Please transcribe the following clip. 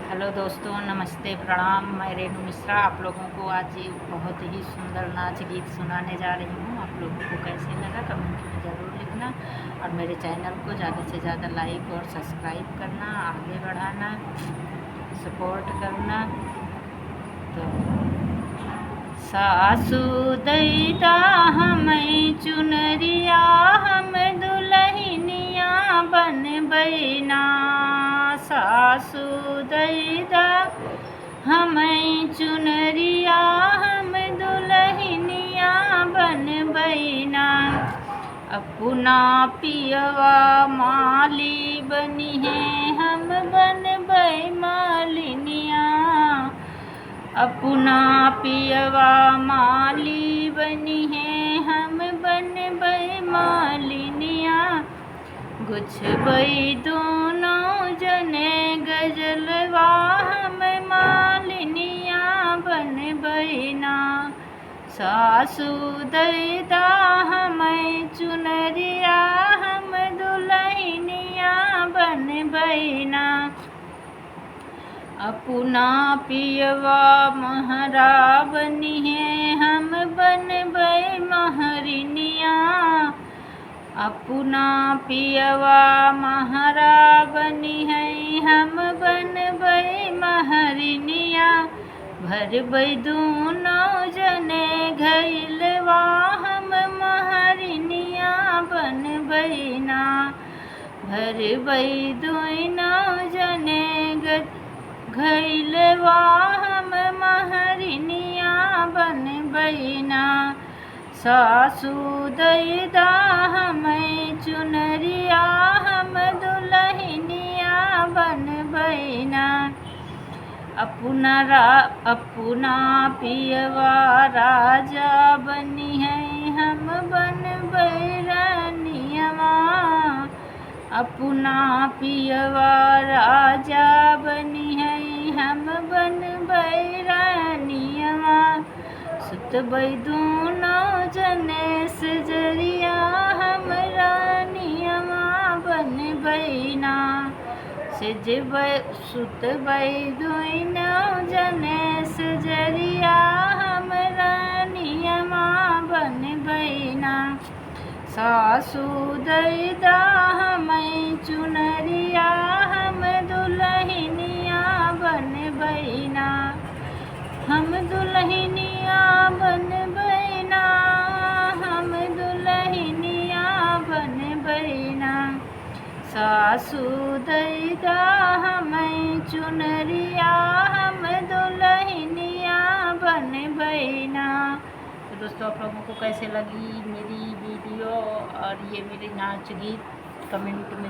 Hello दोस्तों, नमस्ते, प्रणाम। मैं रेणु मिश्रा आप लोगों को आज एक बहुत ही सुंदर नाच गीत सुनाने जा रही हूँ। आप लोगों को कैसे लगा कमेंट में ज़रूर लिखना और मेरे चैनल को ज़्यादा से ज़्यादा लाइक और सब्सक्राइब करना, आगे बढ़ाना, सपोर्ट करना। तो सासू दैता हमें चुनरिया, हम दुल्हनिया बन बैना। सासू दैता हमें चुनरिया, हम दुल्हनिया बन बैना। अपना पियवा माली बनी है, हम बन बै मालिनिया। अपना पियवा माली बनी है, हम बन बै मालिनिया। गुछबै दोनों जने गजलवा, हम मालिनिया बन बैना। सासू दैता हमें चुनरिया, हम दुल्हनिया बन बैना। अपना पियवा महरा बनी है, हम बन बै महरिनिया। अपना पियवा महरा बनी है, हम बन बै महरिनिया। भर बै दोनों जने घैलवा, हम महरिनिया बन बैना। भर बै दोनों जने घैलवा, हम महरिनिया बन बैना। सासू दैता हमें चुनरिया, हम दुल्हनिया बन बैना। अपना पियवा राजा बनी है, हम बन बै रानियवा। अपना पियवा राजा बनी है, हम बन बै रानियवा। सुतबै दोनों जने सजरिया, हम रानियवा बन बैना। सुतबै दोनों जने सजरिया, हम रानियवा बन बैना। सासू दैता हमें चुनरिया, हम दुल्हनिया बन बैना। हम दुल्हनिया बन बैना, हम दुल्हनिया बन बैना। सासू दैता हमें चुनरिया, हम दुल्हनिया बन बैना। तो दोस्तों, आप लोगों को कैसे लगी मेरी वीडियो और ये मेरे नाच गीत कमेंट में